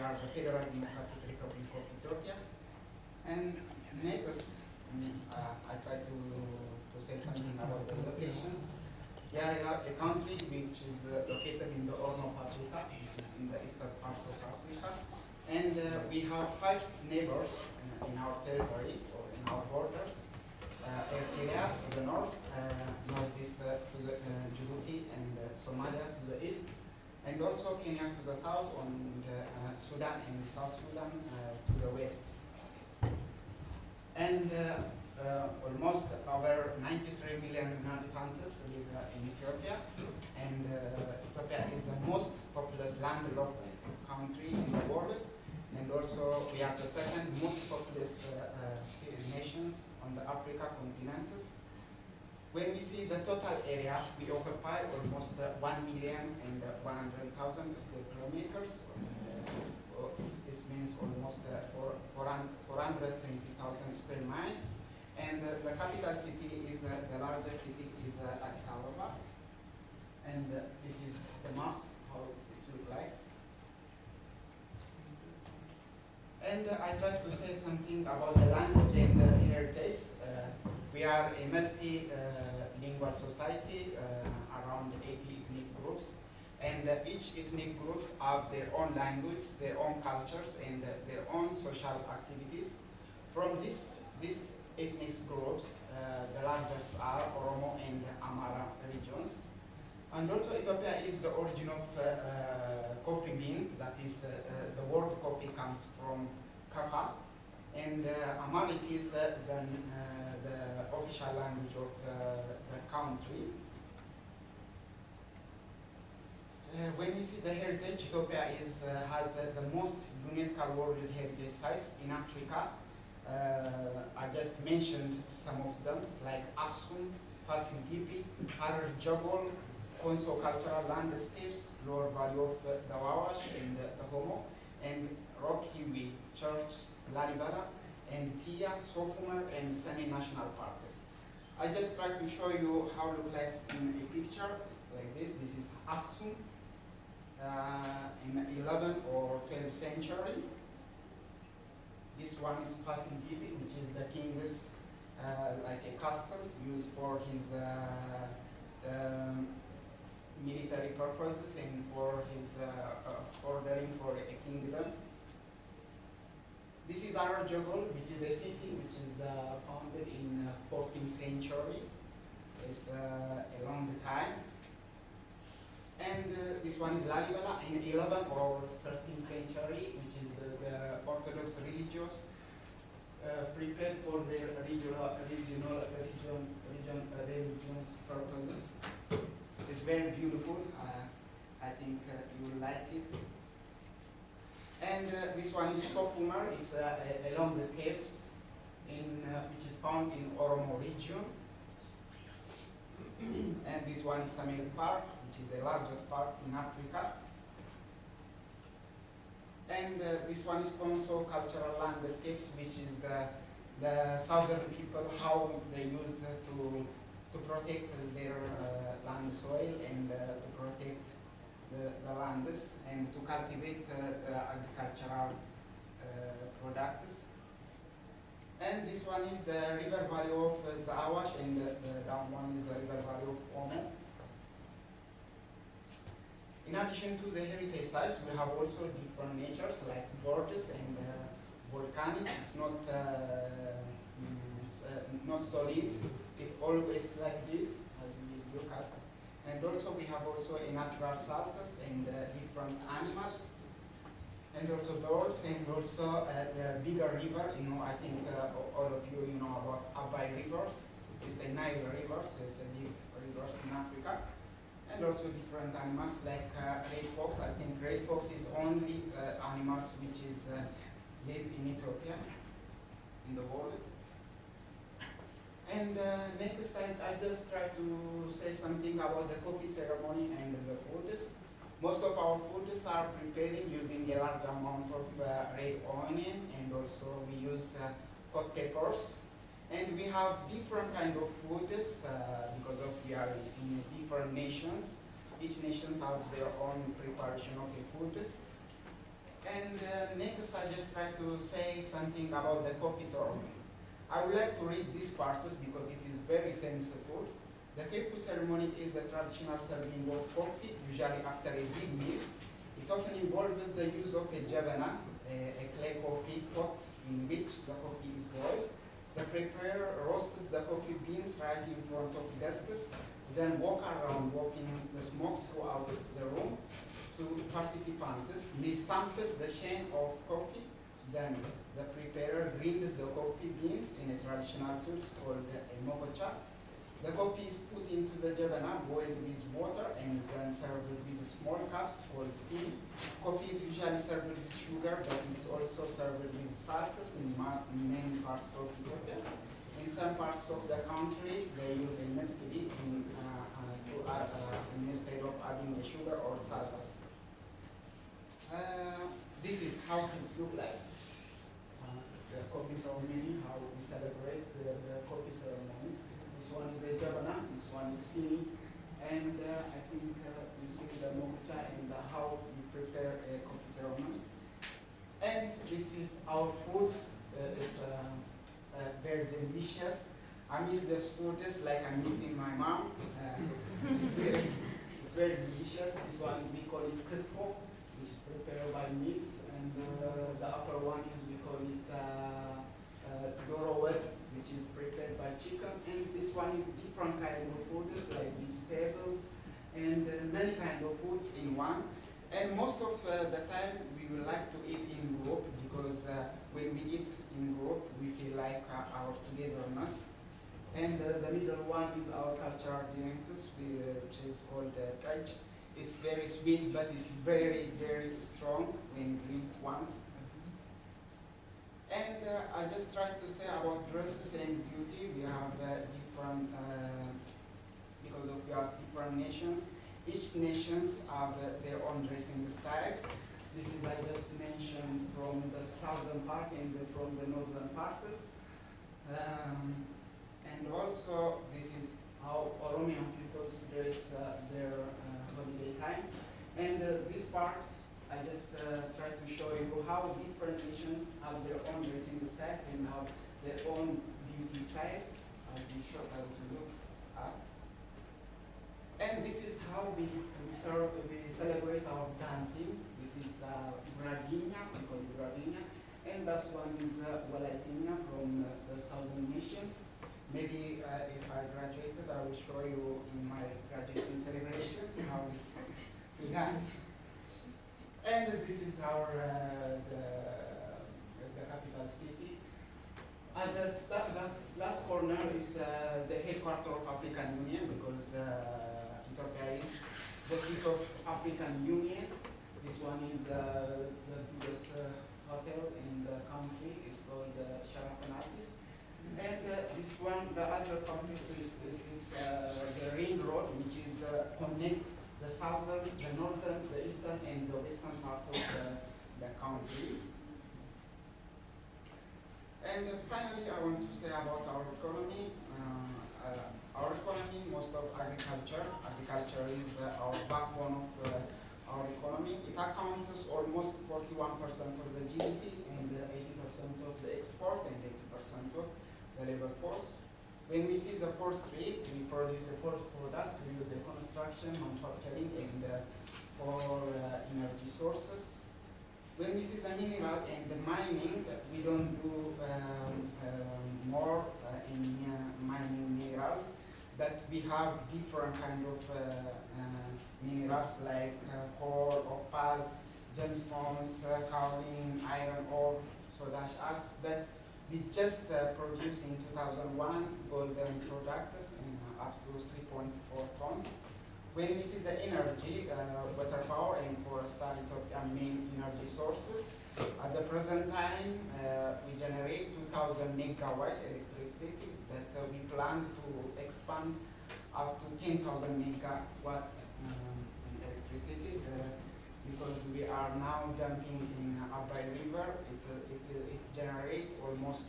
are the Federal Democratic Republic of Ethiopia. And next, I try to say something about the locations. We are a country which is located in the Horn of Africa, which is in the eastern part of Africa. And we have 5 neighbors in our territory, or in our borders. Eritrea to the north, northeast to the Djibouti and Somalia to the east, and also Kenya to the south, and Sudan and South Sudan to the west. And almost over 93 million inhabitants live in Ethiopia, and Ethiopia is the most populous landlocked country in the world, and also we are the second most populous nations on the Africa continent. When we see the total area, we occupy almost 1,100,000 square kilometers. This means almost 420,000 square miles. And the capital city is, the largest city is Addis Ababa. And this is the maps, how this looks like. And I try to say something about the language and the heritage. We are a multilingual society, around 80 ethnic groups. And each ethnic groups have their own language, their own cultures, and their own social activities. From these ethnic groups, the largest are Oromo and Amhara regions. And also Ethiopia is the origin of coffee bean, that is the word coffee comes from Kafa. And Amharic is the official language of the country. When we see the heritage, Ethiopia has the most UNESCO World Heritage Sites in Africa. I just mentioned some of them, like Aksum, Fasil Gibi, Harar Jagol, Konso Cultural Landscapes, Lower Valley of the Wawash and the Homo, and Rock Hiwi Church, Lalibela, and Tia, Sofumar, and Semi National Parks. I just try to show you how it looks like in a picture like this. This is Aksum in 11th or 12th century. This one is Fasil Gibi, which is the king's like a castle used for his military purposes and for his ordering for a kingdom. This is Harar Jagol, which is a city which is founded in 14th century. It's a long time. And this one is Lalibela in 11th or 13th century, which is the Orthodox religious prepared for their religious purposes. It's very beautiful. I think you will like it. And this one is Sofumar. It's along the caves, which is found in Oromo region. And this one is Samir Park, which is the largest park in Africa. And this one is Konso Cultural Landscapes, which is the southern people, how they use to protect their land soil and to protect the lands and to cultivate agricultural products. And this one is the river valley of the Awash, and the down one is the river valley of Omo. In addition to the heritage sites, we have also different natures like gorges and volcanic. It's not solid. It's always like this, as you look at. And also we have also a natural salts and different animals, and also birds, and also the bigger river. I think all of you know about Abai rivers. It's a Nile rivers. It's a big rivers in Africa. And also different animals like red fox. I think red fox is only animals which is live in Ethiopia, in the world. And next I just try to say something about the coffee ceremony and the foods. Most of our foods are preparing using a large amount of red onion, and also we use hot peppers. And we have different kind of foods because we are in different nations. Each nation has their own preparation of the foods. And next, I just try to say something about the coffee ceremony. I would like to read these parts because it is very sensitive. The coffee ceremony is a traditional serving of coffee, usually after a big meal. It often involves the use of a jabana, a clay coffee pot in which the coffee is boiled. The preparer roasts the coffee beans right in front of guests, then walk around wafting the smoke throughout the room to participants may sample the shine of coffee. Then the preparer grinds the coffee beans in a traditional tool called a mokocha. The coffee is put into the jabana, boiled with water, and then served with small cups called sieve. Coffee is usually served with sugar, but it's also served with salts in many parts of Ethiopia. In some parts of the country, they use a metfidi to add instead of adding a sugar or salts. This is how things look like. The coffee ceremony, how we celebrate the coffee ceremonies. This one is a jabana, this one is sini, and I think you see the mokucha and how we prepare a coffee ceremony. And this is our foods. It's very delicious. I miss the students like I'm missing my mom. It's very delicious. This one we call it kutfo, which is prepared by meats, and the upper one is we call it dorowet, which is prepared by chicken, and this one is different kind of foods like vegetables and many kind of foods in one. And most of the time we would like to eat in group because when we eat in group we feel like our togetherness. And the middle one is our cultural drinks, which is called kaj. It's very sweet, but it's very, very strong when drink once. And I just try to say about dresses and beauty. We have different, because we have different nations. Each nations have their own dressing styles. This is I just mentioned from the southern part and from the northern parts. And also this is how Oromian peoples dress their holiday times. And this part I just try to show you how different nations have their own dressing styles and have their own beauty styles, as you look at. And this is how we celebrate our dancing. This is Bravinia, we call it Bravinia. And that one is Walaitina from the southern nations. Maybe if I graduated, I will show you in my graduation celebration how it's to dance. And this is our the capital city. And the last corner is the headquarters of African Union because Ethiopia is the seat of African Union. This one is the biggest hotel in the country. It's called Sheraton Artist. And this one, the other country is the Ring Road, which is connect the southern, the northern, the eastern, and the western part of the country. And finally, I want to say about our economy. Our economy, most of agriculture. Agriculture is our backbone of our economy. It accounts almost 41% of the GDP and 80% of the export and 80% of the labor force. When we see the forestry, we produce the forest product, we use the construction, manufacturing, and for energy sources. When we see the mineral and the mining, we don't do more in mining minerals, but we have different kind of minerals like coal, opal, gemstones, kaolin, iron ore, soda ash, but we just produced in 2001 golden products up to 3.4 tons. When we see the energy, water power and forestry Ethiopia main energy sources, at the present time we generate 2,000 megawatt electricity, but we plan to expand up to 10,000 megawatt electricity because we are now dumping in Abai River. It generates almost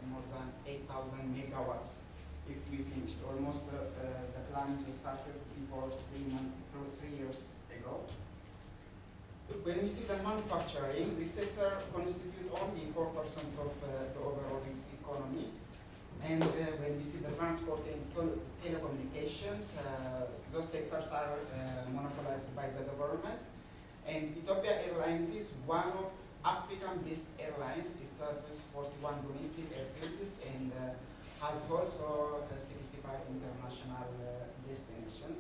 more than 8,000 megawatts. If we finished, almost the plan is started before 3 years ago. When we see the manufacturing, this sector constitutes only 4% of the overall economy. And when we see the transport and telecommunications, those sectors are monopolized by the government. And Ethiopia Airlines is one of African-based airlines. It serves 41 domestic airfields and has also 65 international destinations.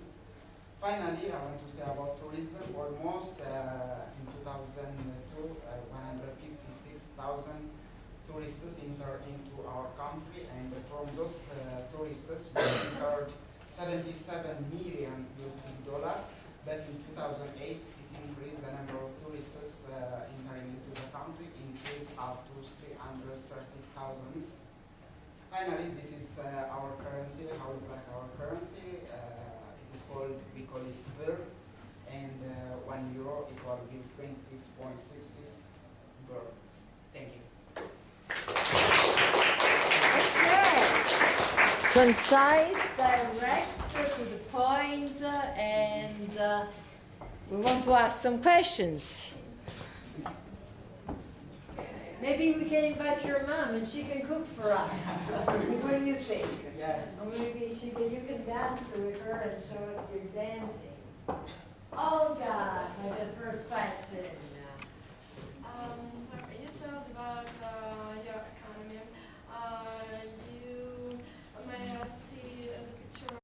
Finally, I want to say about tourism. Almost in 2002, 156,000 tourists enter into our country, and from those tourists, we incurred 77 million USD. But in 2008, it increased the number of tourists entering into the country, increased up to 330,000. Finally, this is our currency, how we track our currency. It is called, we call it birr, and €1 equals 26.66 birr. Thank you. Concise, direct, to the point, and we want to ask some questions. Maybe we can invite your mom and she can cook for us. What do you think? Yes. Or maybe you can dance with her and show us your dancing. Olga has the first